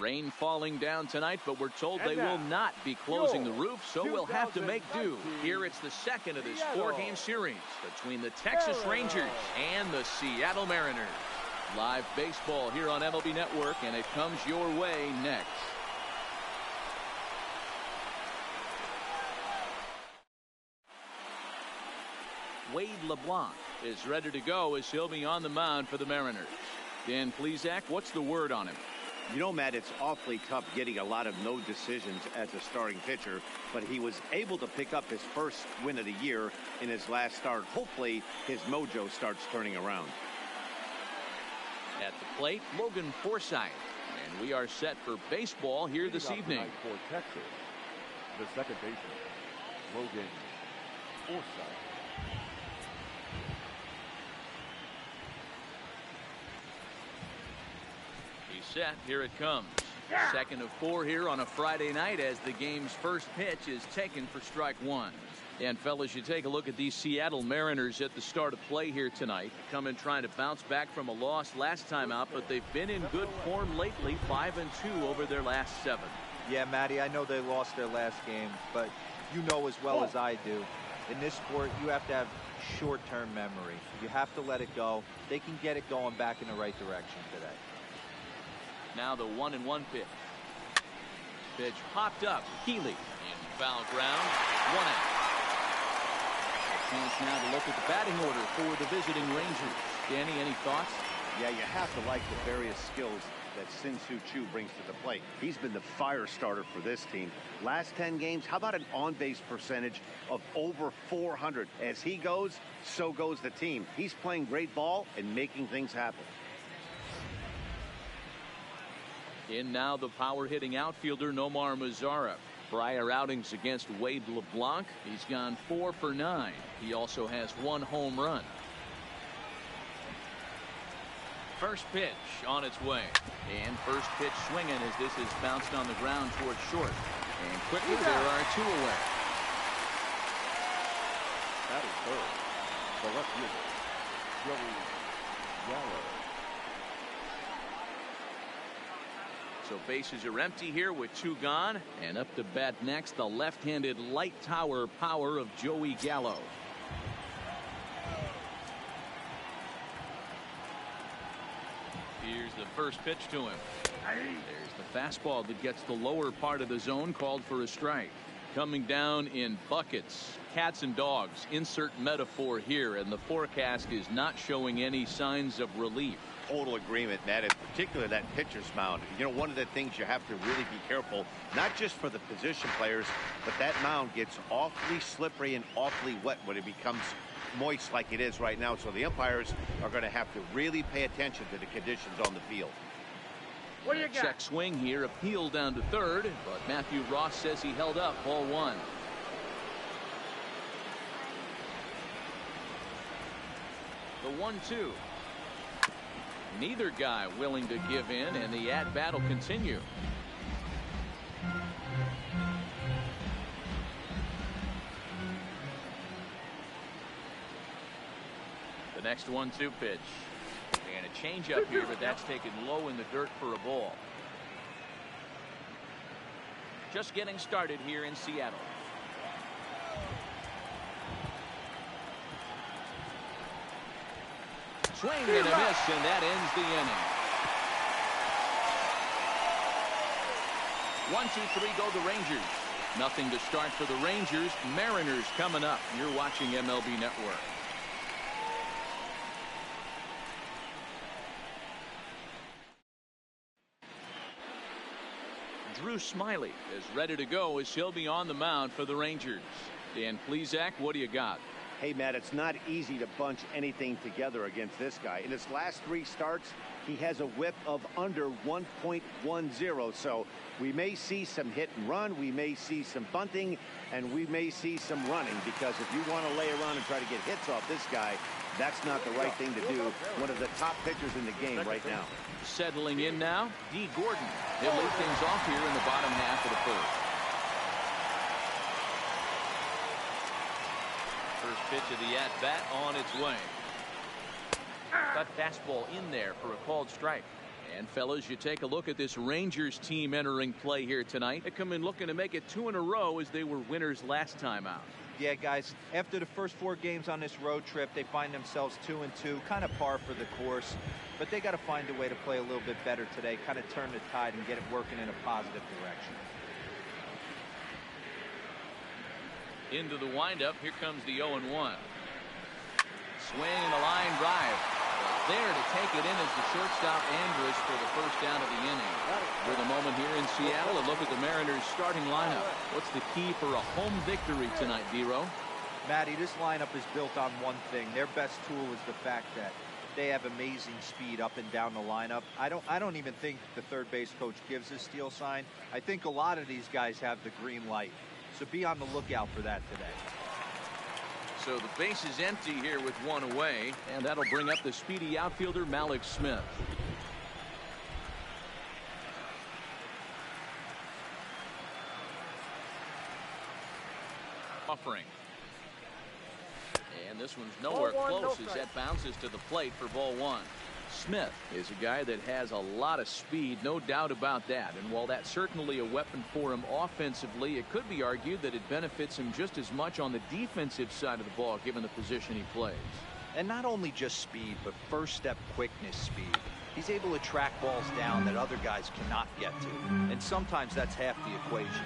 Rain falling down tonight, but we're told they will not be closing the roof, so we'll have to make do. Here it's the second of this four-game series between the Texas Rangers and the Seattle Mariners. Live baseball here on MLB Network, and it comes your way next. Wade LeBlanc is ready to go as he'll be on the mound for the Mariners. Dan Plesac, what's the word on him? You know, Matt, it's awfully tough getting a lot of no decisions as a starting pitcher, but he was able to pick up his first win of the year in his last start. Hopefully, his mojo starts turning around. At the plate, Logan Forsythe. And we are set for baseball here this evening. For Texas, the second baseman, Logan Forsythe. He's set. Here it comes. Second of 4 here on a Friday night as the game's first pitch is taken for strike one. And fellas, you take a look at these Seattle Mariners at the start of play here tonight. Come in trying to bounce back from a loss last time out, but they've been in good form lately, 5-2 over their last 7. Yeah, Matty, I know they lost their last game, but you know as well as I do, in this sport, you have to have short-term memory. You have to let it go. They can get it going back in the right direction today. Now the 1-1 pitch. Pitch popped up. Healy in foul ground. 1 out. Chance now to look at the batting order for the visiting Rangers. Danny, any thoughts? Yeah, you have to like the various skills that Sin-Soo Choo brings to the plate. He's been the fire starter for this team. Last 10 games, how about an on-base percentage of over 400? As he goes, so goes the team. He's playing great ball and making things happen. In now the power-hitting outfielder Nomar Mazara. Prior outings against Wade LeBlanc, he's gone 4 for 9. He also has 1 home run. First pitch on its way. And first pitch swinging as this is bounced on the ground towards short. And quickly there are 2 away. That is third. The left fielder, Joey Gallo. So bases are empty here with 2 gone. And up to bat next, the left-handed light tower power of Joey Gallo. Here's the first pitch to him. There's the fastball that gets the lower part of the zone, called for a strike. Coming down in buckets. Cats and dogs. Insert metaphor here, and the forecast is not showing any signs of relief. Total agreement, Matt. In particular, that pitcher's mound. You know, one of the things you have to really be careful, not just for the position players, but that mound gets awfully slippery and awfully wet when it becomes moist like it is right now. So the umpires are going to have to really pay attention to the conditions on the field. What do you got? Check swing here, appeal down to third, but Matthew Ross says he held up. Ball 1. The 1-2. Neither guy willing to give in, and the at-bat will continue. The next 1-2 pitch. And a changeup here, but that's taken low in the dirt for a ball. Just getting started here in Seattle. Swing and a miss, and that ends the inning. 1-2-3 go the Rangers. Nothing to start for the Rangers. Mariners coming up. You're watching MLB Network. Drew Smyly is ready to go as he'll be on the mound for the Rangers. Dan Plesac, what do you got? Hey, Matt, it's not easy to bunch anything together against this guy. In his last 3 starts, he has a whip of under 1.10. So we may see some hit and run, we may see some bunting, and we may see some running, because if you want to lay around and try to get hits off this guy, that's not the right thing to do. One of the top pitchers in the game right now. Settling in now, D. Gordon. He'll lead things off here in the bottom half of the first. First pitch of the at-bat on its way. Cut fastball in there for a called strike. And fellas, you take a look at this Rangers team entering play here tonight. They come in looking to make it 2 in a row as they were winners last time out. Yeah, guys, after the first 4 games on this road trip, they find themselves 2-2, kind of par for the course. But they got to find a way to play a little bit better today, kind of turn the tide and get it working in a positive direction. Into the windup, here comes the 0-1. Swing and a line drive. There to take it in is the shortstop Andrus for the first down of the inning. For the moment here in Seattle, a look at the Mariners starting lineup. What's the key for a home victory tonight, D-Row? Matty, this lineup is built on one thing. Their best tool is the fact that they have amazing speed up and down the lineup. I don't even think the third base coach gives a steal sign. I think a lot of these guys have the green light. So be on the lookout for that today. So the base is empty here with 1 away, and that'll bring up the speedy outfielder Malik Smith. Offering. And this one's nowhere close as that bounces to the plate for ball 1. Smith is a guy that has a lot of speed, no doubt about that. And while that's certainly a weapon for him offensively, it could be argued that it benefits him just as much on the defensive side of the ball, given the position he plays. And not only just speed, but first step quickness speed. He's able to track balls down that other guys cannot get to. And sometimes that's half the equation.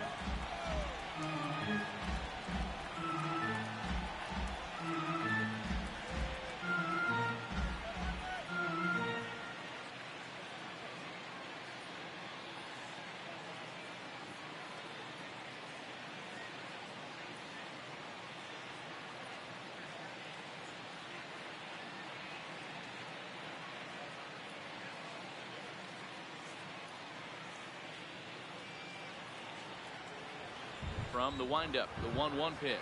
From the windup, the 1-1 pitch.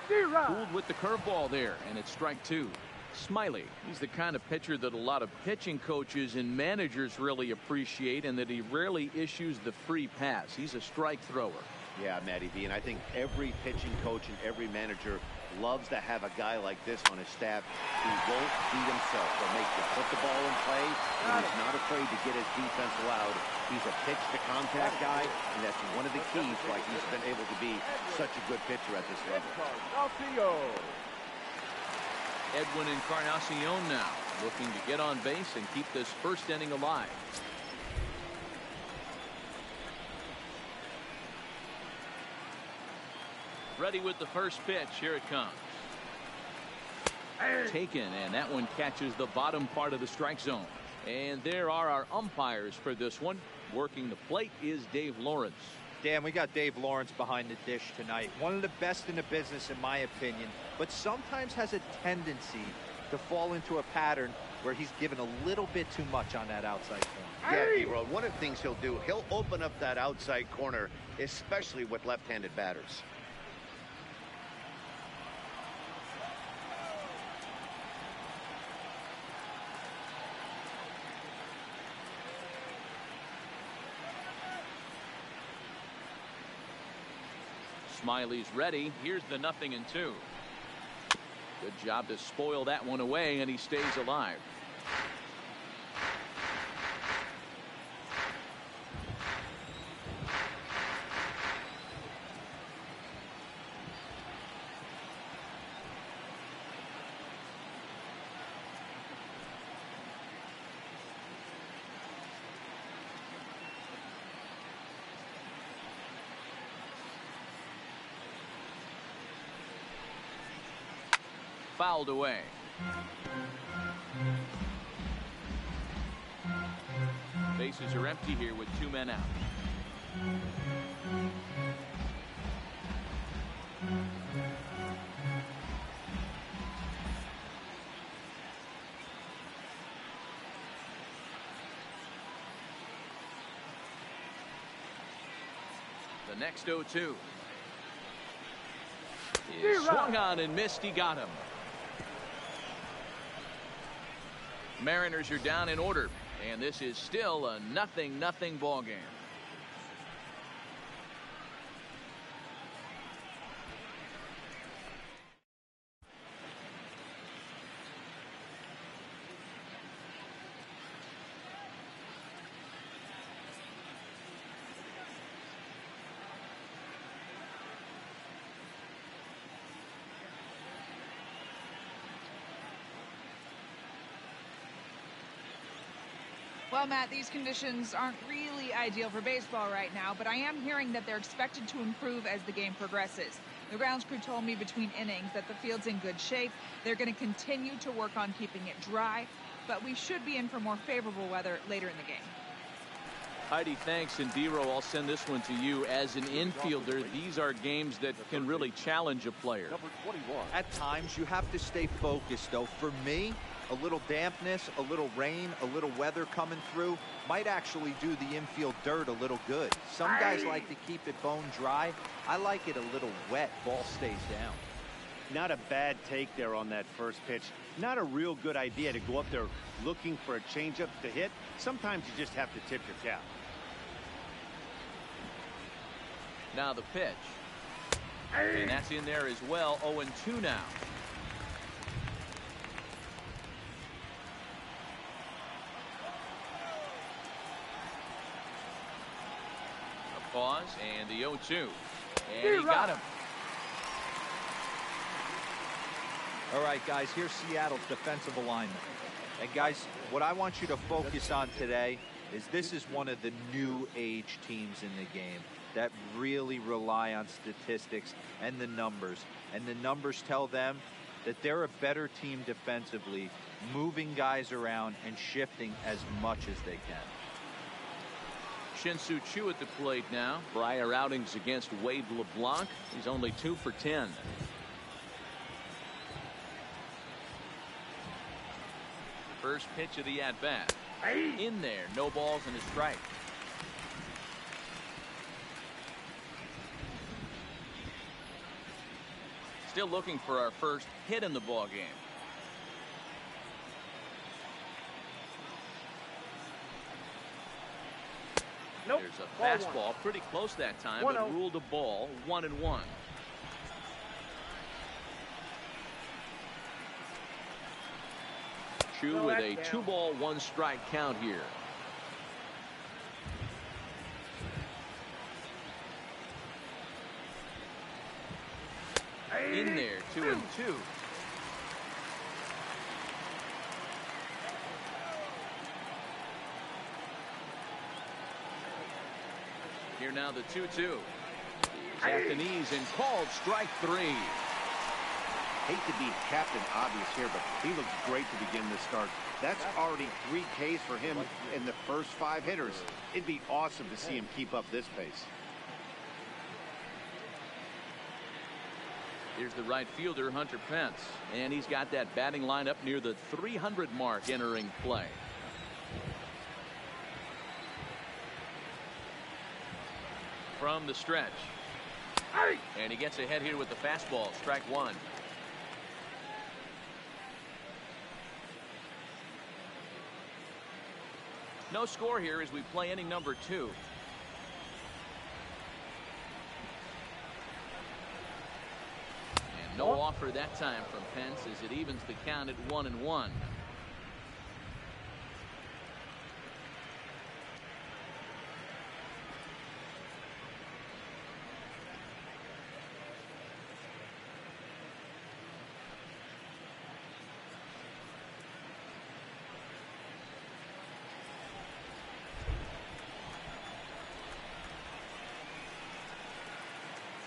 Fooled with the curveball there, and it's strike 2. Smiley, he's the kind of pitcher that a lot of pitching coaches and managers really appreciate, and that he rarely issues the free pass. He's a strike thrower. Yeah, Matty V, and I think every pitching coach and every manager loves to have a guy like this on his staff who won't beat himself. He'll make you put the ball in play, and he's not afraid to get his defense loud. He's a pitch-to-contact guy, and that's one of the keys why he's been able to be such a good pitcher at this level. Edwin Encarnacion now looking to get on base and keep this first inning alive. Ready with the first pitch. Here it comes. Taken, and that one catches the bottom part of the strike zone. And there are our umpires for this one. Working the plate is Dave Lawrence. Dan, we got Dave Lawrence behind the dish tonight. One of the best in the business, in my opinion, but sometimes has a tendency to fall into a pattern where he's given a little bit too much on that outside corner. Yeah, D-Road, one of the things he'll do, he'll open up that outside corner, especially with left-handed batters. Smiley's ready. Here's the 0-2. Good job to spoil that one away, and he stays alive. Fouled away. Bases are empty here with 2 men out. The next 0-2 is swung on and missed. He got him. Mariners are down in order, and this is still a 0-0 ball game. Well, Matt, these conditions aren't really ideal for baseball right now, but I am hearing that they're expected to improve as the game progresses. The grounds crew told me between innings that the field's in good shape. They're going to continue to work on keeping it dry, but we should be in for more favorable weather later in the game. Heidi, thanks. And Dero, I'll send this one to you. As an infielder, these are games that can really challenge a player. Number 21. At times, you have to stay focused, though. For me, a little dampness, a little rain, a little weather coming through might actually do the infield dirt a little good. Some guys like to keep it bone dry. I like it a little wet. Ball stays down. Not a bad take there on that first pitch. Not a real good idea to go up there looking for a changeup to hit. Sometimes you just have to tip your cap. Now the pitch. And that's in there as well. 0-2 now. A pause and the 0-2. And he got him. All right, guys, here's Seattle's defensive alignment. And, guys, what I want you to focus on today is this is one of the new age teams in the game that really rely on statistics and the numbers. And the numbers tell them that they're a better team defensively, moving guys around and shifting as much as they can. Shin-Soo Choo at the plate now. Prior outings against Wade LeBlanc. He's only 2 for 10. First pitch of the at-bat. In there, no balls and a strike. Still looking for our first hit in the ball game. Nope. There's a fastball pretty close that time, but ruled a ball. 1-1. Choo with a 2-ball, 1-strike count here. In there, 2-2. Here now the 2-2. He's at the knees and called strike 3. Hate to be Captain Obvious here, but he looks great to begin this start. That's already 3 Ks for him in the first 5 hitters. It'd be awesome to see him keep up this pace. Here's the right fielder, Hunter Pence, and he's got that batting line up near the 300 mark entering play. From the stretch. And he gets ahead here with the fastball. Strike 1. No score here as we play inning number 2. And no offer that time from Pence as it evens the count at 1-1.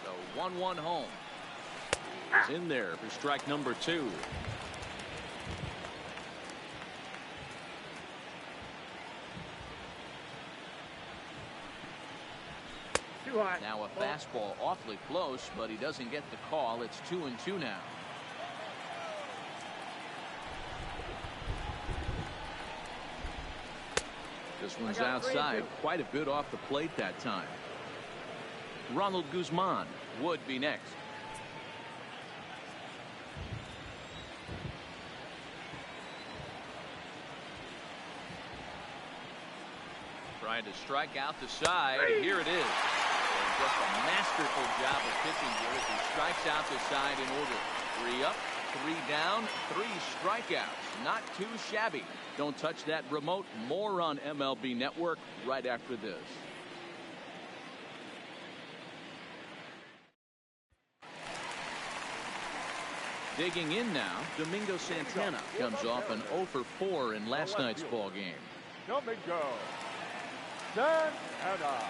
So 1-1 home. He's in there for strike number 2. Too high. Now a fastball awfully close, but he doesn't get the call. It's 2-2 now. This one's outside, quite a bit off the plate that time. Ronald Guzman would be next. Trying to strike out the side. Here it is. And just a masterful job of pitching here as he strikes out the side in order. 3 up, 3 down, 3 strikeouts. Not too shabby. Don't touch that remote. More on MLB Network right after this. Digging in now, Domingo Santana comes off an 0 for 4 in last night's ball game. Domingo Santana.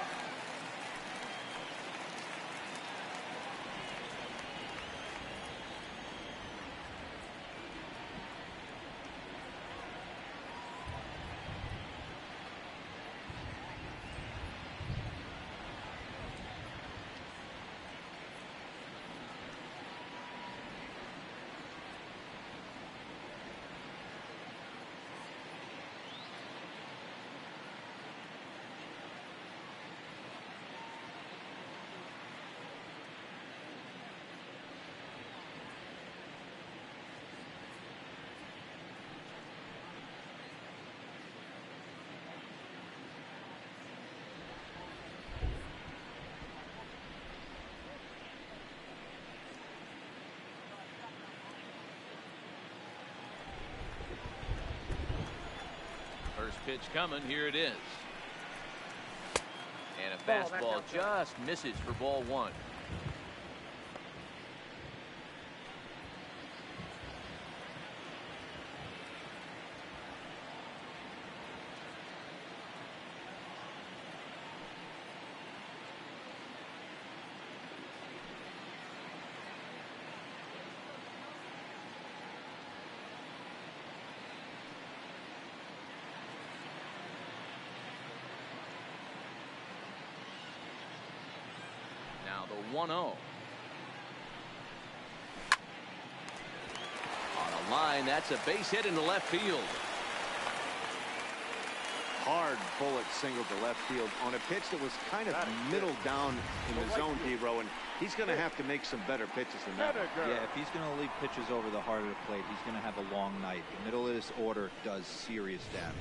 First pitch coming. Here it is. And a Ball, fastball that's out. just misses for ball one. Now the 1-0. On a line, that's a base hit into left field. Hard bullet single to left field on a pitch that was kind of middle down in the zone, D-Row, and he's going to have to make some better pitches than that. Yeah, if he's going to leave pitches over the heart of the plate, he's going to have a long night. The middle of this order does serious damage.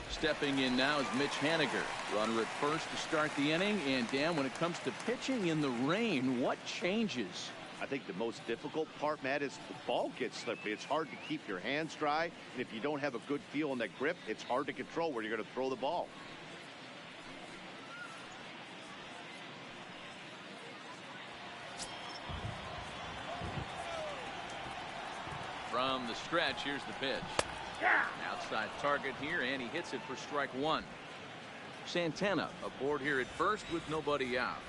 Stepping in now is Mitch Haniger. Runner at first to start the inning. And Dan, when it comes to pitching in the rain, what changes? I think the most difficult part, Matt, is the ball gets slippery. It's hard to keep your hands dry, and if you don't have a good feel on that grip, it's hard to control where you're going to throw the ball. From the stretch, here's the pitch. Outside target here, and he hits it for strike one. Santana aboard here at first with nobody out.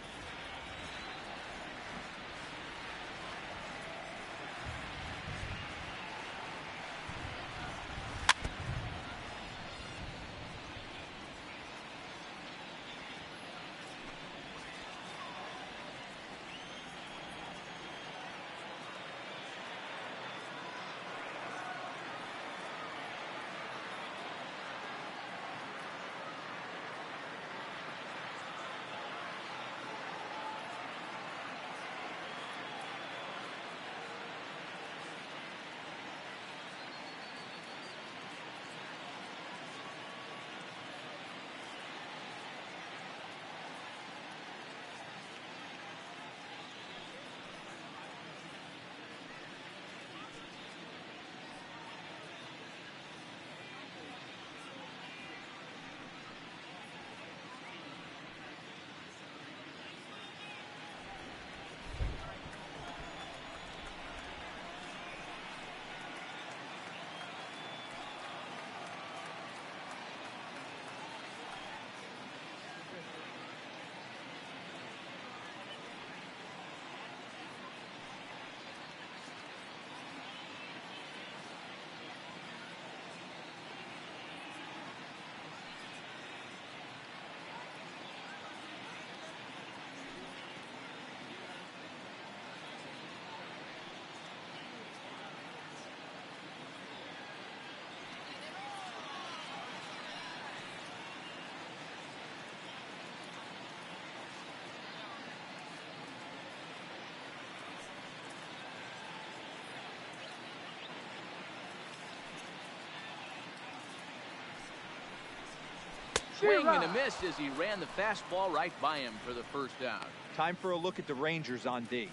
Swing and a miss as he ran the fastball right by him for the first out. Time for a look at the Rangers on D.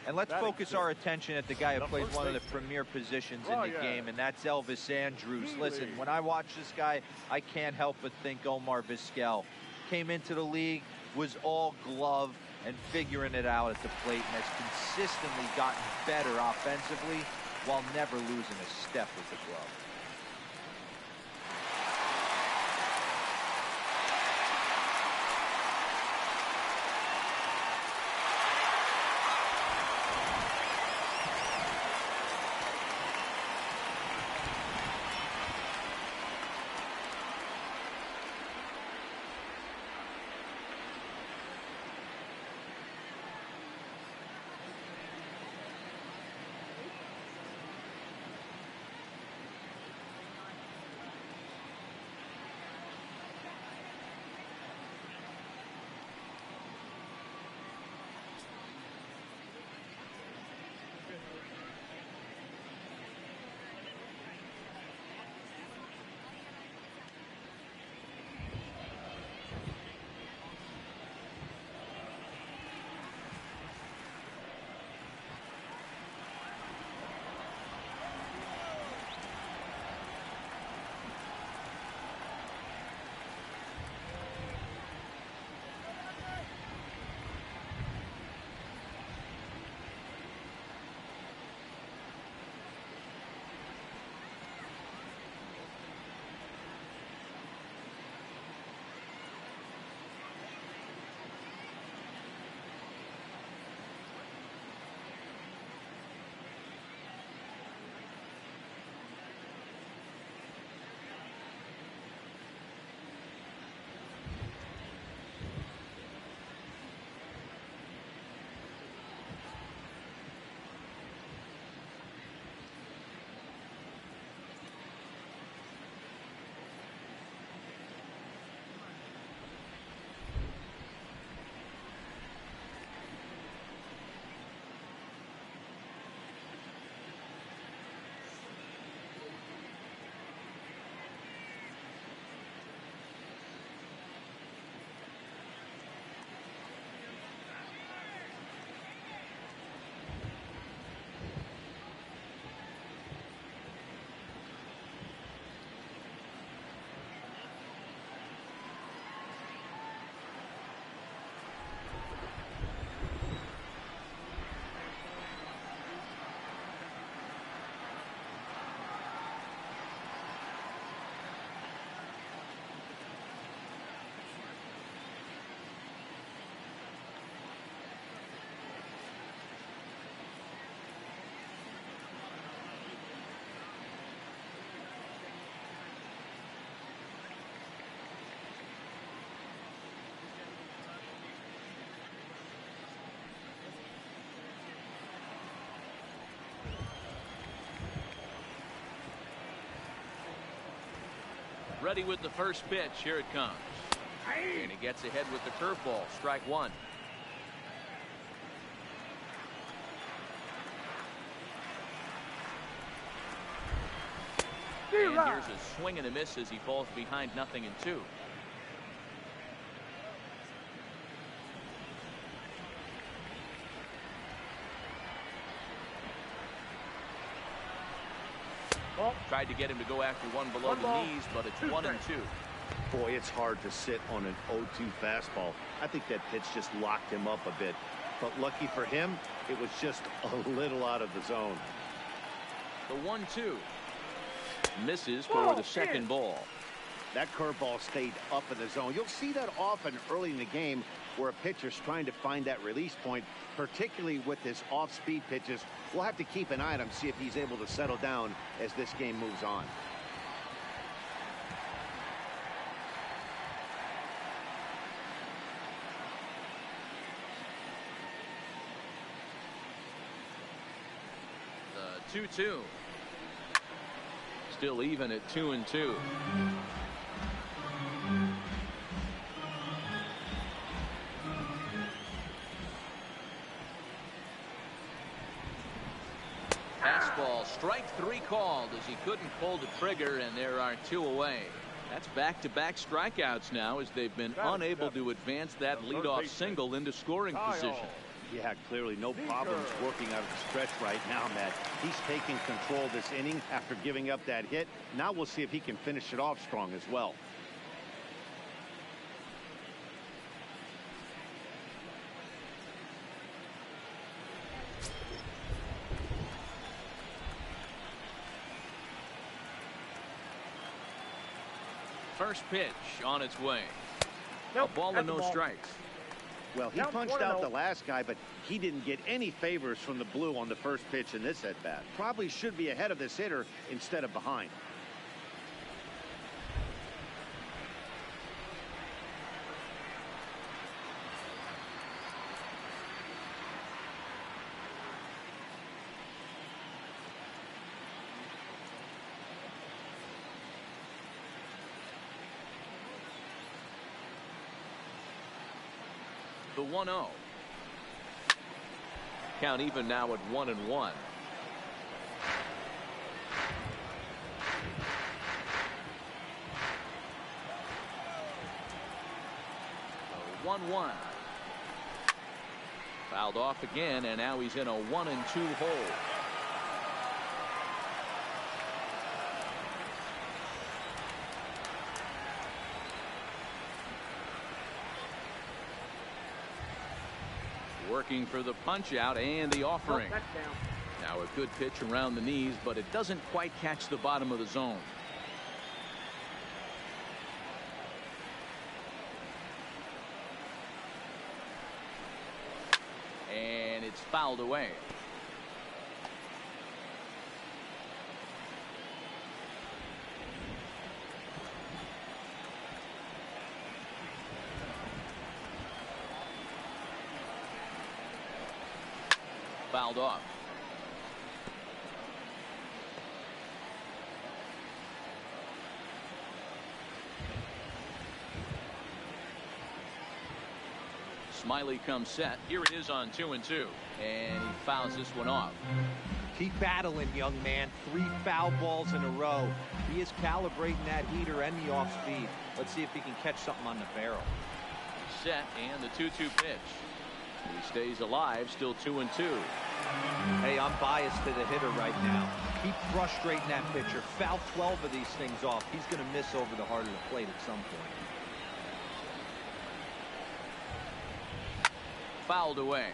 And let's focus our attention at the guy who plays one of the premier positions in the game, and that's Elvis Andrus. Listen, when I watch this guy, I can't help but think Omar Vizquel. Came into the league, was all glove and figuring it out at the plate, and has consistently gotten better offensively while never losing a step with the glove. Ready with the first pitch. Here it comes. And he gets ahead with the curveball. Strike one. And here's a swing and a miss as he falls behind 0-2. Tried to get him to go after one below the knees, but it's 1-2. Boy, it's hard to sit on an 0-2 fastball. I think that pitch just locked him up a bit. But lucky for him, it was just a little out of the zone. The 1-2. Misses for the second ball. That curveball stayed up in the zone. You'll see that often early in the game where a pitcher's trying to find that release point, particularly with his off-speed pitches. We'll have to keep an eye on him, see if he's able to settle down as this game moves on. The 2-2. Still even at 2-2. Fastball, strike three called as he couldn't pull the trigger, and there are two away. That's back-to-back strikeouts now as they've been unable to advance that leadoff single into scoring position. Yeah, clearly no problems working out of the stretch right now, Matt. He's taking control of this inning after giving up that hit. Now we'll see if he can finish it off strong as well. First pitch on its way. A ball and no strikes. Well, he punched out the last guy, but he didn't get any favors from the blue on the first pitch in this at-bat. Probably should be ahead of this hitter instead of behind. The 1-0. Count even now at 1-1. The 1-1. Fouled off again, and now he's in a 1-2 hole. Working for the punch out and the offering. Now a good pitch around the knees, but it doesn't quite catch the bottom of the zone. And it's fouled away. Fouled off. Smiley comes set. Here it is on 2-2, and he fouls this one off. Keep battling, young man. 3 foul balls in a row. He is calibrating that heater and the off speed. Let's see if he can catch something on the barrel. Set, and the 2-2 pitch. He stays alive, still 2-2. Hey, I'm biased to the hitter right now. Keep frustrating that pitcher. Foul 12 of these things off. He's going to miss over the heart of the plate at some point. Fouled away.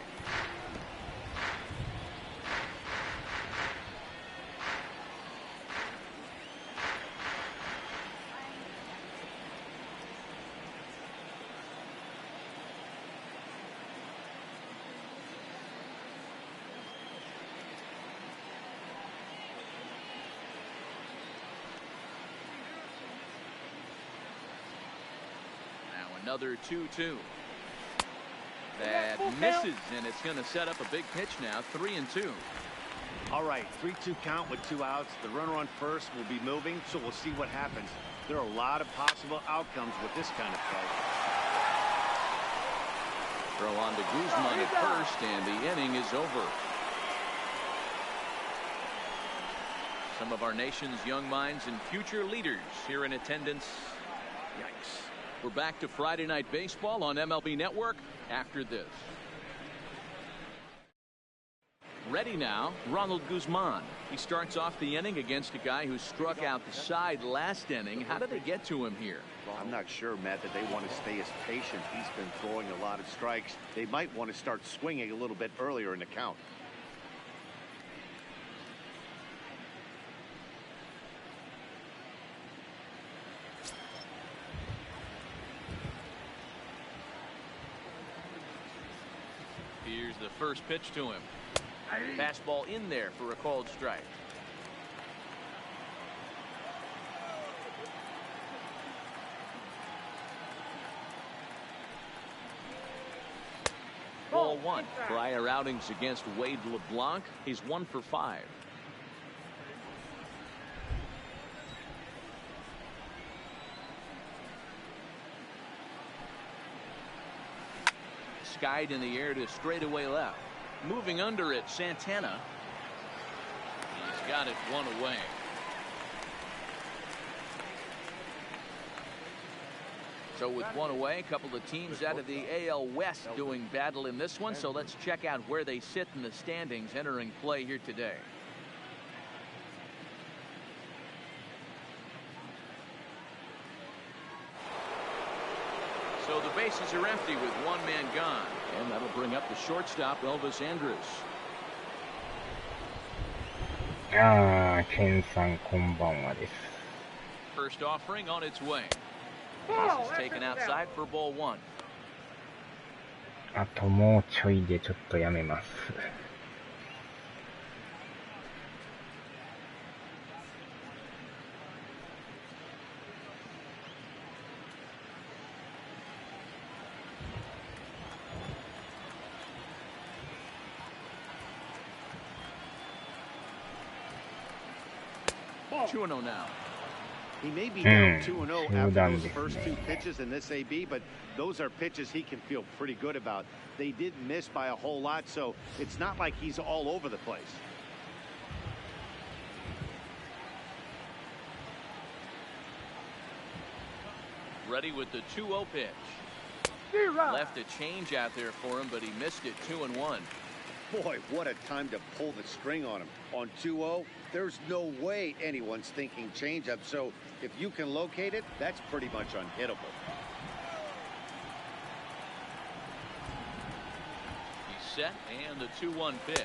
Another 2-2. That misses, and it's going to set up a big pitch now. 3-2. All right, 3-2 count with 2 outs. The runner on first will be moving, so we'll see what happens. There are a lot of possible outcomes with this kind of play. Throw on to Guzman at first, and the inning is over. Some of our nation's young minds and future leaders here in attendance. Yikes. We're back to Friday Night Baseball on MLB Network after this. Ready now, Ronald Guzman. He starts off the inning against a guy who struck out the side last inning. How did they get to him here? I'm not sure, Matt, that they want to stay as patient. He's been throwing a lot of strikes. They might want to start swinging a little bit earlier in the count. Here's the first pitch to him. Fastball in there for a called strike. Ball 1. Prior outings against Wade LeBlanc, he's 1 for 5. Skied in the air to straightaway left. Moving under it, Santana. He's got it 1 away. So with 1 away, a couple of teams out of the AL West doing battle in this one. So let's check out where they sit in the standings entering play here today. So the bases are empty with 1 man gone. And that'll bring up the shortstop, Elvis Andrus. ケンさんこんばんはです。 First offering on its way. This is taken outside for ball 1. あともうちょいでちょっとやめます。2-0 now. He may be down 2-0 after those first 2 pitches in this AB, but those are pitches he can feel pretty good about. They did miss by a whole lot, so it's not like he's all over the place. Ready with the 2-0 pitch. Left a change out there for him, but he missed it. 2-1. Boy, what a time to pull the string on him. On 2-0, there's no way anyone's thinking changeup. So if you can locate it, that's pretty much unhittable. He's set, and the 2-1 pitch.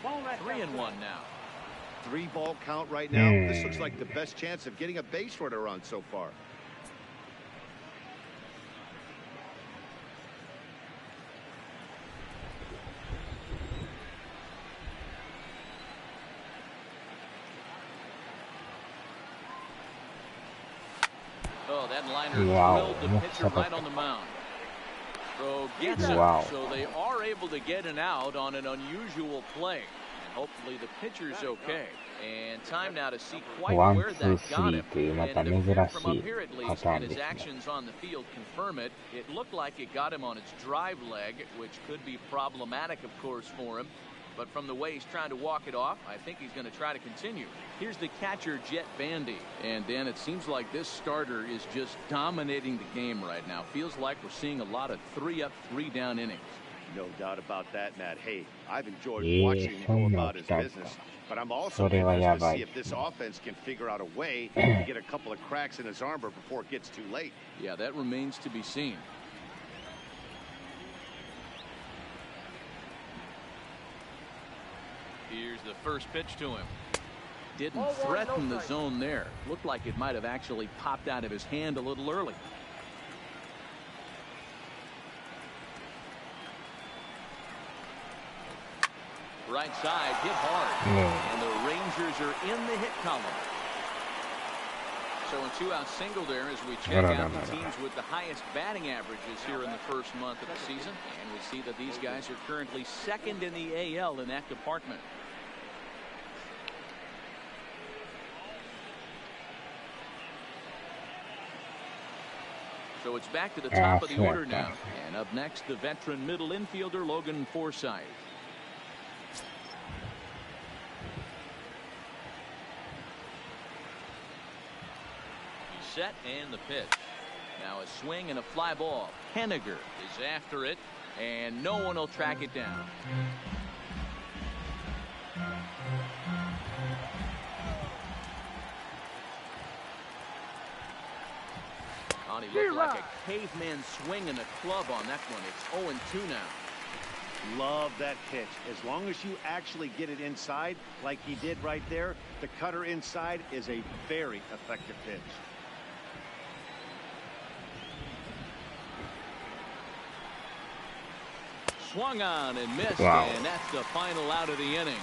3-1 now. 3-ball count right now. This looks like the best chance of getting a base runner on so far. Oh, that liner drilled the pitcher right on the mound. Throw gets it, so they are able to get an out on an unusual play. And hopefully the pitcher's okay. And time now to see quite where that got him. And from up here at least, and his actions on the field confirm it. It looked like it got him on his drive leg, which could be problematic, of course, for him. But from the way he's trying to walk it off, I think he's going to try to continue. Here's the catcher, Jet Bandy. And, Dan, it seems like this starter is just dominating the game right now. Feels like we're seeing a lot of 3-up, 3-down innings. No doubt about that, Matt. Hey, I've enjoyed watching him go about his business. But I'm also interested to see if this offense can figure out a way to get a couple of cracks in his armor before it gets too late. Yeah, that remains to be seen. Here's the first pitch to him. Didn't threaten the zone there. Looked like it might have actually popped out of his hand a little early. Right side, hit hard. And the Rangers are in the hit column. So a 2-out single there as we check out the teams with the highest batting averages here in the first month of the season. And we see that these guys are currently second in the AL in that department. So it's back to the top of the order now. And up next, the veteran middle infielder, Logan Forsythe. He's set and the pitch. Now a swing and a fly ball. Henniger is after it, and no one will track it down. He looked like a caveman swinging a club on that one. It's 0-2 now. Love that pitch. As long as you actually get it inside, like he did right there, the cutter inside is a very effective pitch. Swung on and missed, and that's the final out of the inning.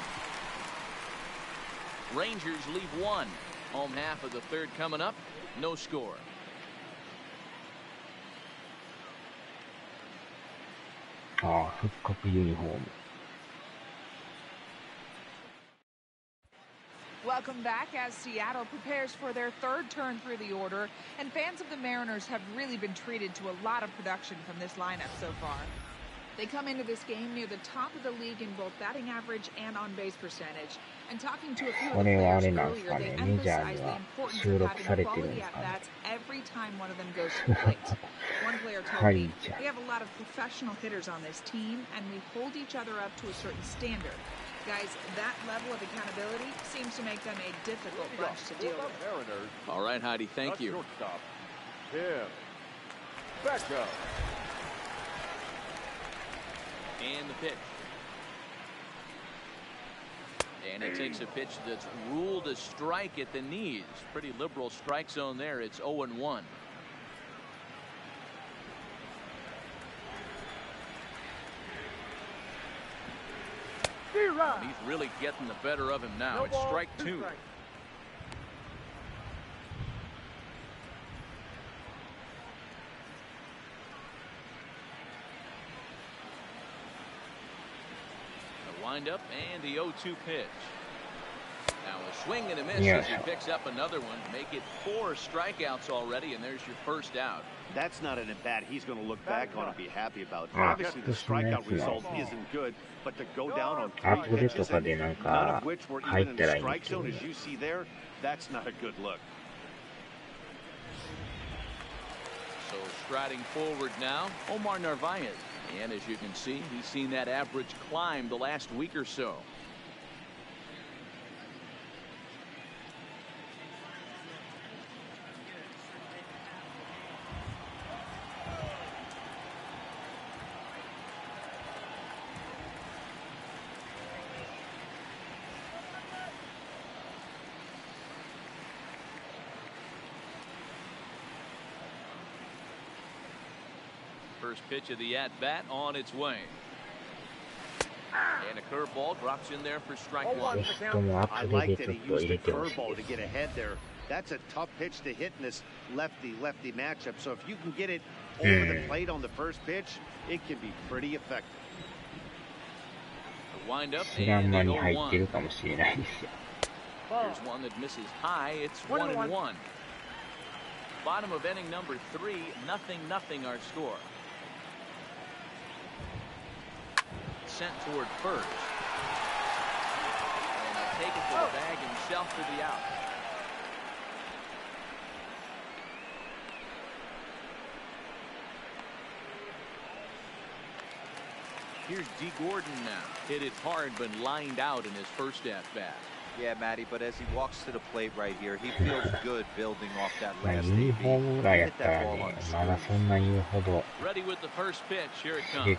Rangers leave one. Home half of the third coming up. No score. Welcome back as Seattle prepares for their third turn through the order, and fans of the Mariners have really been treated to a lot of production from this lineup so far. They come into this game near the top of the league in both batting average and on-base percentage. And talking to a few of the players earlier, they emphasize the importance of having quality at-bats every time one of them goes to the plate. One player told me, "We have a lot of professional hitters on this team, and we hold each other up to a certain standard." Guys, that level of accountability seems to make them a difficult bunch to deal with. All right, Heidi, thank you. And the pitch. And it takes a pitch that's ruled a strike at the knees. Pretty liberal strike zone there. It's 0-1. And he's really getting the better of him now. It's strike two. Wind up and the 0-2 pitch. Now a swing and a miss as he picks up another one. Make it 4 strikeouts already, and there's your first out. That's not an at-bat he's going to look back on and be happy about. Obviously, the strikeout result isn't good, but to go down on 3 pitches, none of which were even in the strike zone, as you see there, that's not a good look. So striding forward now, Omar Narvaez. And as you can see, he's seen that average climb the last week or so. First pitch of the at-bat on its way. And a curveball drops in there for strike one. I like that he used the curveball to get ahead there. That's a tough pitch to hit in this lefty-lefty matchup. So if you can get it over the plate on the first pitch, it can be pretty effective. The wind-up and the 0-1. Here's one that misses high. It's 1-1. Bottom of inning number 3, 0-0 our score. Sent toward first. And he'll take it to the bag himself for the out. Here's D. Gordon now. Hit it hard, but lined out in his first at-bat. Yeah, Matty, but as he walks to the plate right here, he feels good building off that last AB. Hit that ball on the street. Ready with the first pitch. Here it comes.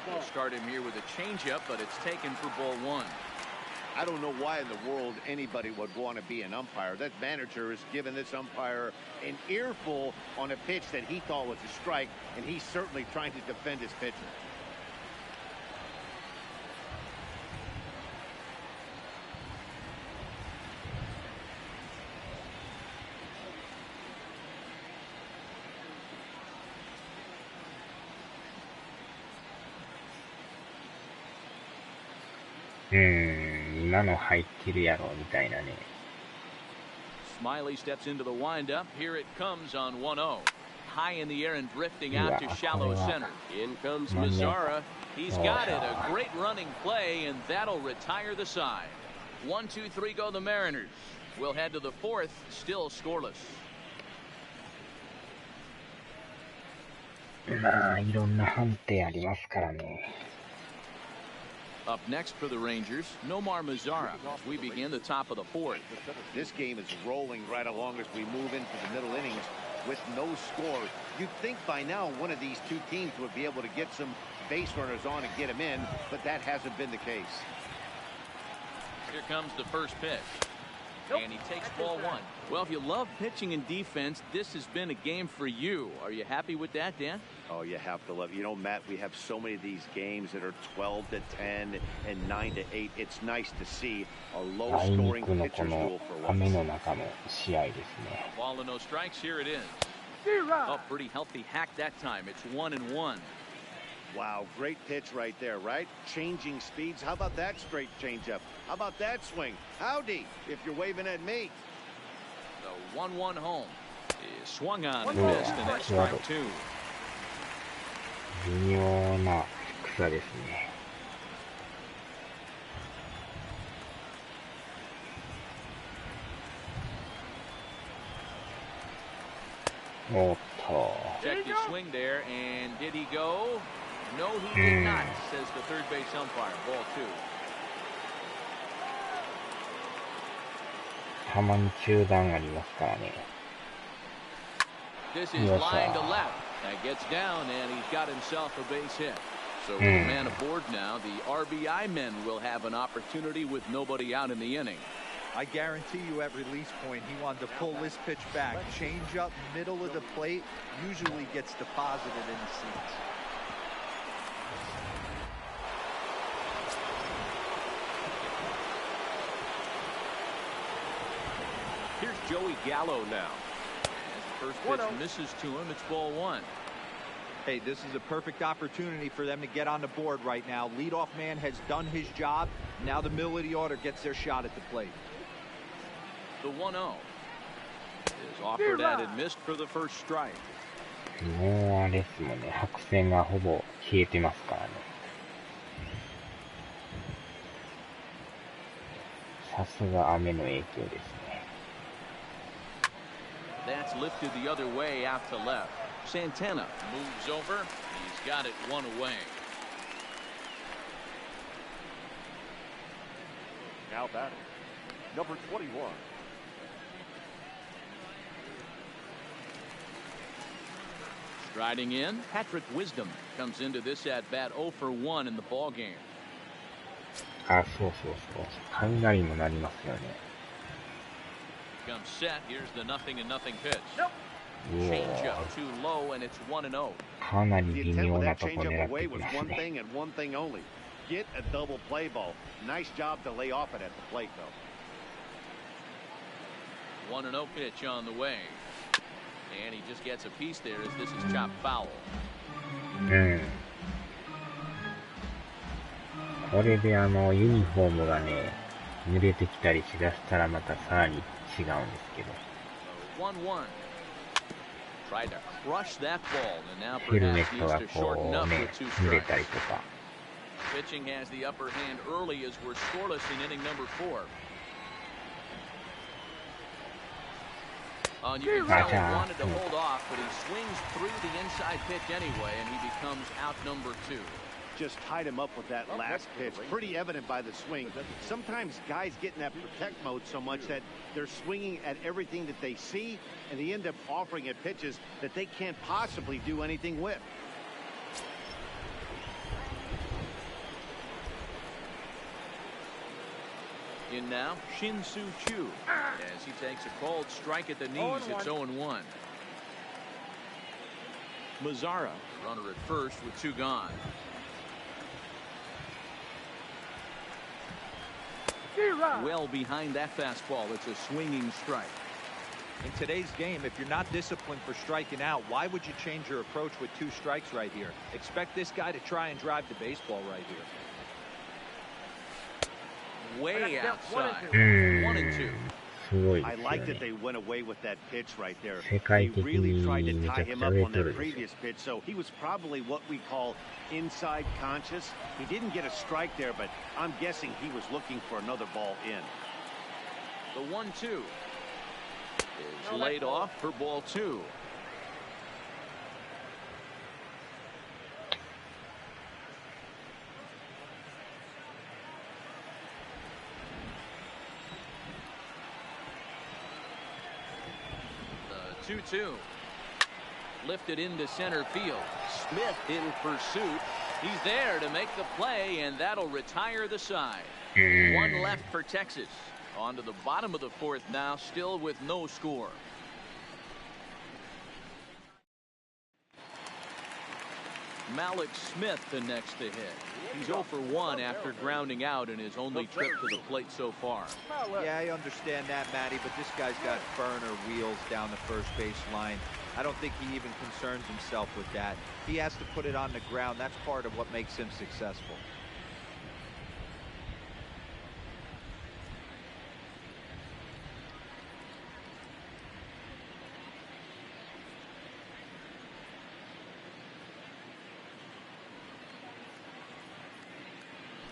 We'll start him here with a changeup, but it's taken for ball 1. I don't know why in the world anybody would want to be an umpire. That manager has given this umpire an earful on a pitch that he thought was a strike, and he's certainly trying to defend his pitcher. Smiley steps into the windup. Here it comes on 1-0. High in the air and drifting out to shallow center. In comes Mazzara. He's got it. A great running play, and that'll retire the side. 1-2-3 go the Mariners. We'll head to the fourth, still scoreless. まあ、いろんな判定ありますからね。Up next for the Rangers, Nomar Mazzara. We begin the top of the fourth. This game is rolling right along as we move into the middle innings with no score. You'd think by now one of these two teams would be able to get some base runners on and get them in, but that hasn't been the case. Here comes the first pitch. And he takes ball one. Well, if you love pitching and defense, this has been a game for you. Are you happy with that, Dan? Oh, you have to love it. You know, Matt, we have so many of these games that are 12-10 and 9-8. It's nice to see a low-scoring pitcher's duel for once. 雨の中の試合ですね。 Ball and no strikes. Here it is. Oh, pretty healthy hack that time. It's 1-1. Wow, great pitch right there, right? Changing speeds. How about that straight changeup? How about that swing? Howdy, if you're waving at me. The 1-1 home is swung on and missed, and that's strike two. 微妙な草ですね。おっと。 Checked his swing there, and did he go? No, he did not, says the third base umpire. Ball two. たまに中断ありますからね。 This is line to left. That gets down, and he's got himself a base hit. So with a man aboard now, the RBI men will have an opportunity with nobody out in the inning. I guarantee you at release point, he wanted to pull this pitch back. Change up middle of the plate usually gets deposited in the seats. Here's Joey Gallo now. As the first pitch misses to him, it's ball one. Hey, this is a perfect opportunity for them to get on the board right now. Leadoff man has done his job. Now the middle of the order gets their shot at the plate. The 1-0 is offered at and missed for the first strike. もうあれですもんね。白線がほぼ消えてますからね。さすが雨の影響ですね。 That's lifted the other way out to left. Santana moves over. He's got it one away. Now batting, number 21. Striding in, Patrick Wisdom comes into this at bat 0 for 1 in the ball game. あ、そうそうそう。雷も鳴りますよね。 Comes set. Here's the 0-0 pitch. Change up too low, and it's 1-0. かなり The 微 intent 妙 with な that とこ changeup 狙っ away てき was ます one ね。 thing and one thing only. Get a double play ball. Nice job to lay off it at the plate, though. 1-0 pitch on the way. And he just gets a piece there as this is chopped foul. うん。これでユニフォームがね、濡れてきたりしだしたらまたさらに違うんですけど。 1-1. Tried to crush that ball, and now ヘルメ perhaps ット needs が to こ shorten う up ね、 with two 濡れ strikes. たりとか。 Pitching has the upper hand early as we're scoreless in inning number 4. You can tell he wanted to hold off, but he swings through the inside pitch anyway, and he becomes out number 2. Just tied him up with that last pitch. Pretty evident by the swing. Sometimes guys get in that protect mode so much that they're swinging at everything that they see, and they end up offering at pitches that they can't possibly do anything with. In now, Shin-Soo Choo, as he takes a called strike at the knees. It's 0-1. Mazzara, runner at first with 2 gone. Well behind that fastball. It's a swinging strike. In today's game, if you're not disciplined for striking out, why would you change your approach with 2 strikes right here? Expect this guy to try and drive the baseball right here. Way outside. うん。 1-2. すごいで I すよ like that ね。 they went away with that pitch right there. 世界 They 的 really に tried め to ちゃ tie く him ちゃ up 売れ on と that るでしょ。 previous pitch, so he was probably what we call inside conscious. He didn't get a strike there, but I'm guessing he was looking for another ball in. The 1-2 is laid off for ball 2. The 2-2 lifted into center field. Smith in pursuit. He's there to make the play, and that'll retire the side. One left for Texas. On to the bottom of the fourth now, still with no score. Malik Smith the next to hit. He's 0 for 1 after grounding out in his only trip to the plate so far. Yeah, I understand that, Matty, but this guy's got burner wheels down the first base line. I don't think he even concerns himself with that. He has to put it on the ground. That's part of what makes him successful.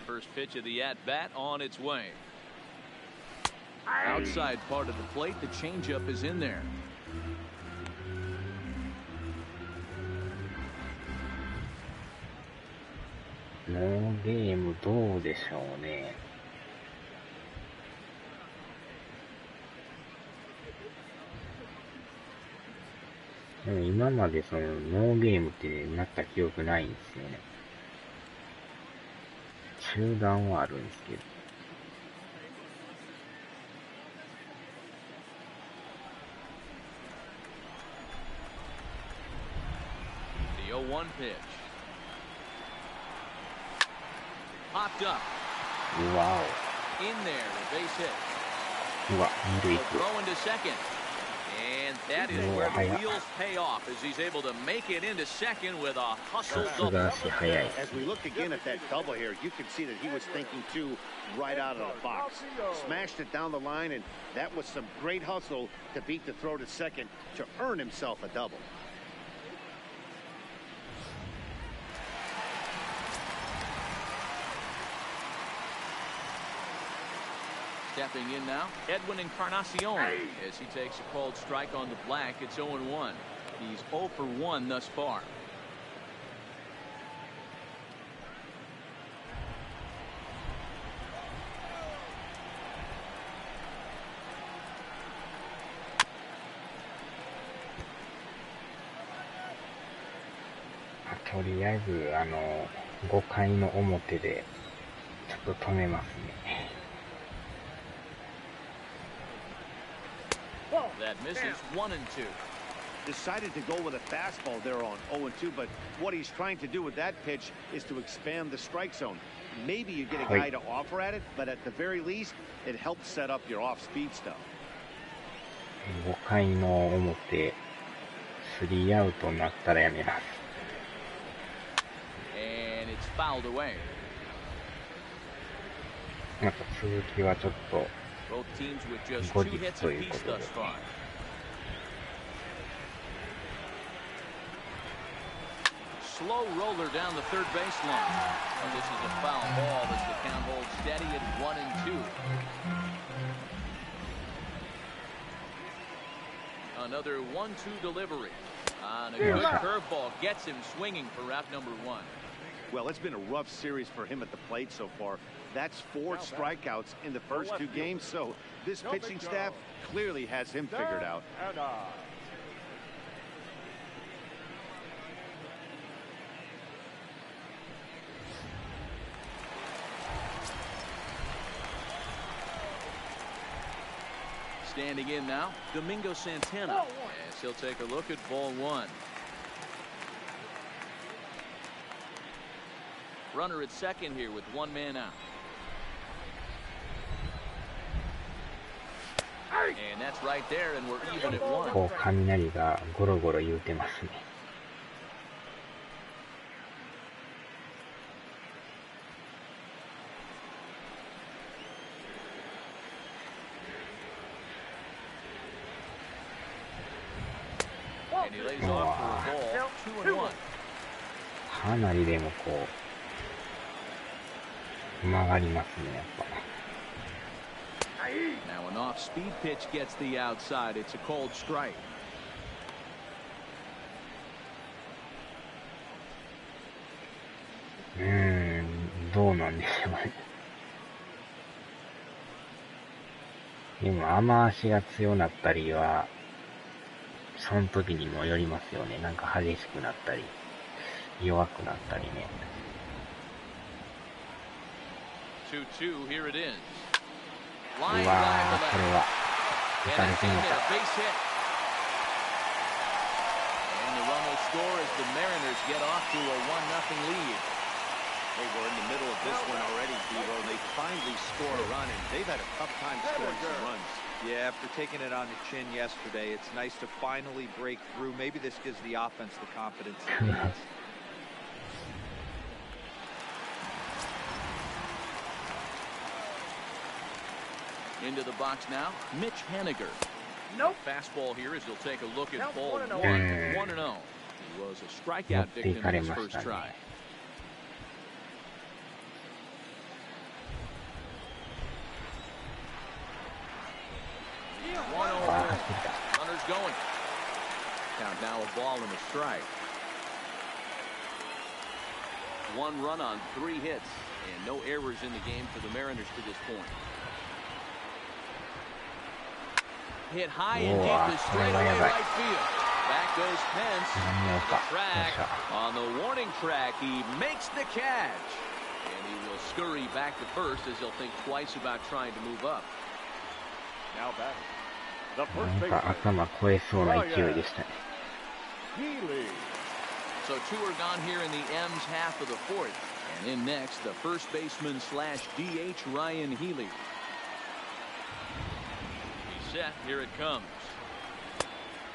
First pitch of the at-bat on its way. Outside part of the plate, the changeup is in there. No ゲームどうでしょうね。でも今までそのノーゲームってなった記憶ないんですよね。中断はあるんですけど。The 0-1 pitch. Popped up. うわ In there, the base hit. お。うわ、二塁 A 行く。 throw into second. And that is where the wheels pay off as he's able to make it into second with a hustle さす double. が足速い。 As we look again at that double here, you can see that he was thinking too right out of the box. Smashed it down the line, and that was some great hustle to beat the throw to second to earn himself a double. Stepping in now, Edwin Encarnacion as he takes a called strike on the black. It's 0-1. He's 0 for 1 thus far. とりあえず、5回の表で、ちょっと止めますね。That misses 1-2. Decided to go with a fastball there on 0-2, but what he's trying to do with that pitch is to expand the strike zone. Maybe you get a guy to offer at it, but at the very least, it helps set up your off-speed stuff. 5回の表、3アウトになったらやめます。And it's fouled away. また続きはちょっと、 Both teams with just 後 2 日 hits という apiece ことで。 thus far. Slow roller down the third baseline. And this is a foul ball as the count holds steady at 1-2. Another 1-2 delivery. On a good curveball gets him swinging for route number 1. Well, it's been a rough series for him at the plate so far. That's 4 strikeouts in the first 2 games, so this pitching staff clearly has him figured out. Standing in now, Domingo Santana. As he'll take a look at ball 1. Runner at second here with 1 man out. And that's right there, and we're even at 1. こう雷がゴロゴロ言うてますね。And he lays off for a ball. 2-1. かなりでもこう、曲がりますね、やっぱ。Now an off-speed pitch gets the outside. It's a cold strike. どうなんでしょうね。でも雨足が強なったりは、その時にもよりますよね。なんか激しくなったり、弱くなったりね。2-2, here it is. うわー、これは打たれてんのか。And the run will score as the Mariners get off to a 1-0 lead. Hey, we're in the middle of this one already, Devo. They finally score a run, and they've had a tough time scoring some runs. Yeah, after taking it on the chin yesterday, it's nice to finally break through. Maybe this gives the offense the confidence it needs. Into the box now, Mitch Haniger. Nope. Fastball here as he'll take a look at Nope, ball 1-0. 1-0. He was a strikeout victim in his first try. Runners going. Count now a ball and a strike. 1 run on 3 hits and no errors in the game for the Mariners to this point. Hit high and deep to straightaway right field. Back goes Pence. On the track, on the warning track, he makes the catch. And he will scurry back to first as he'll think twice about trying to move up. Now back. The なん first か baseman. 頭超えそうな勢いでしたね。Healy. So 2 are gone here in the M's half of the 4th. And in next, the first baseman slash DH Ryan Healy. He's set. Here it comes.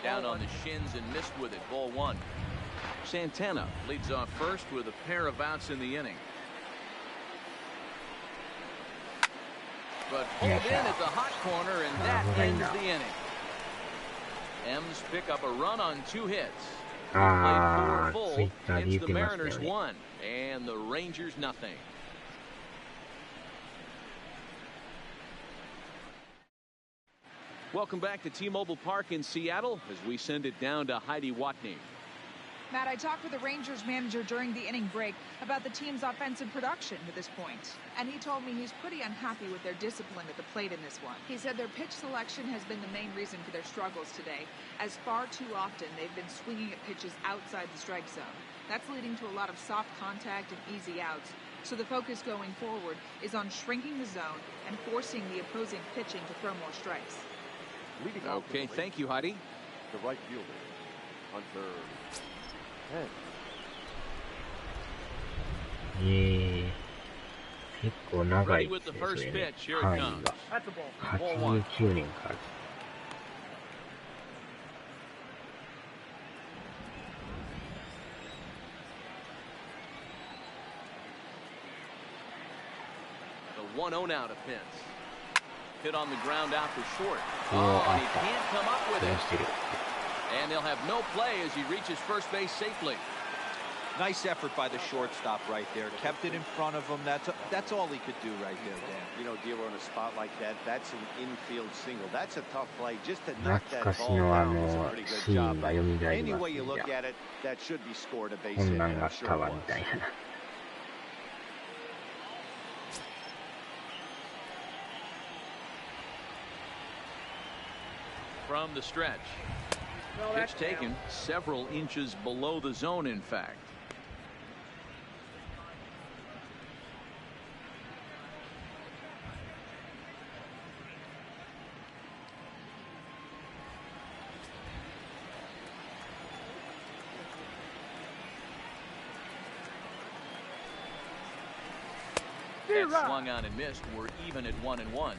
Down on the shins and missed with it. Ball 1. Santana leads off first with a pair of outs in the inning. But pulled in at the hot corner, and that ends the inning. M's pick up a run on 2 hits. Played 4 full. It's the Mariners 1 and the Rangers nothing. Welcome back to T-Mobile Park in Seattle as we send it down to Heidi Watney. Matt, I talked with the Rangers manager during the inning break about the team's offensive production to this point, and he told me he's pretty unhappy with their discipline at the plate in this one. He said their pitch selection has been the main reason for their struggles today, as far too often they've been swinging at pitches outside the strike zone. That's leading to a lot of soft contact and easy outs, so the focus going forward is on shrinking the zone and forcing the opposing pitching to throw more strikes. Okay, thank you, Heidi. The right fielder, Hunter. 結構長いですね、それね。範囲が。89年から。The 1-0 now to Pence. Hit on the ground out for short. Oh, and he can't come up with it. And they'll have no play as he reaches first base safely. Nice effort by the shortstop right there. Kept it in front of him. That's all he could do right there, Dan. You know, Dealer, in a spot like that, that's an infield single. That's a tough play. Just to knock that ball down was a pretty good job. Any way you look at it, that should be scored a base hit. I'm sure it was. From the stretch. Pitch taken several inches below the zone, in fact. That swung on and missed. We're even at 1-1.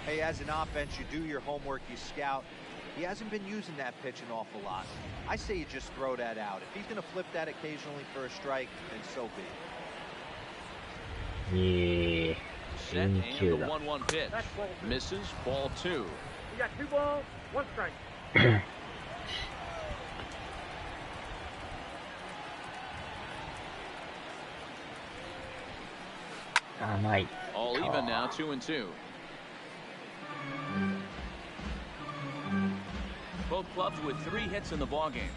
Hey, as an offense, you do your homework, you scout. He hasn't been using that pitch an awful lot. I say you just throw that out. If he's going to flip that occasionally for a strike, then so be it. Set and the 1-1 pitch. Misses. Ball 2. You got 2 balls, 1 strike. Now 2-2. Both clubs with 3 hits in the ballgame.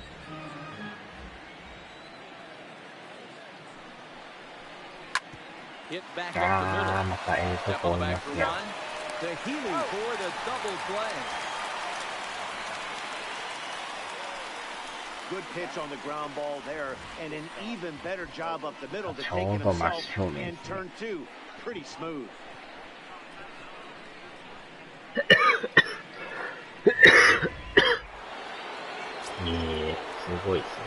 Hit back up the ああ、 middle. またと Step こ on お the り back ま for すよ。 one. To Healy for the double play. Good pitch on the ground ball there, and an even better job up the middle to take it ちょうど真 himself. 正面 And ですね。 turn 2, pretty smooth. すごいですね。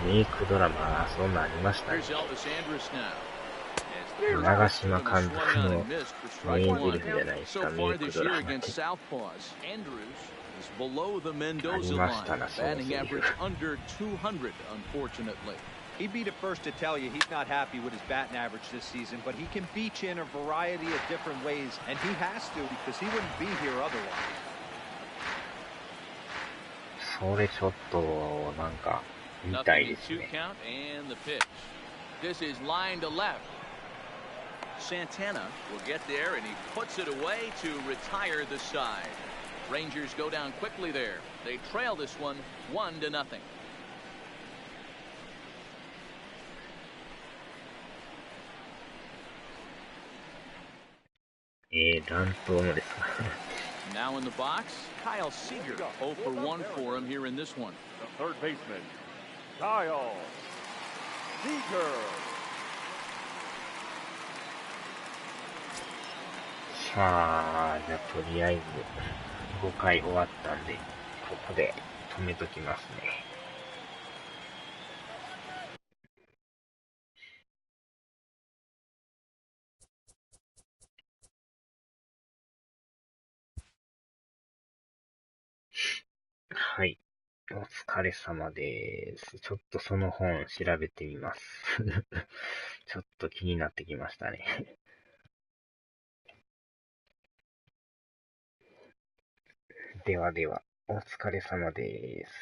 メイクドラマ、そんなんありましたね。 Here's Elvis Andrus now. 長嶋監督 Swung on の and missed for 名 strike 台 one. 詞じゃないですか、 So メ far イク this ドラ year マっ against て。 Southpaws, Andrews is below the Mendoza ありました line. な、その Batting セリフ。 average under 200, unfortunately. He'd be the first to tell you he's not happy with his batting average this season, but he can beat you in a variety of different ways, and he has to because he wouldn't be here otherwise. それちょっと、なんか、見た Nothing い in です 2 ね。 count and the pitch. This is line to left. Santana will get there and he puts it away to retire the side. Rangers go down quickly there. They trail this one 1-0. 乱闘のですか。Now in the box, Kyle Seager. 0 for 1 for him here in this one. The third baseman, Kyle Seager. さあ、じゃあとりあえず5回終わったんで、ここで止めときますね。はい。お疲れ様です。ちょっとその本調べてみます。ちょっと気になってきましたね。ではでは、お疲れ様です。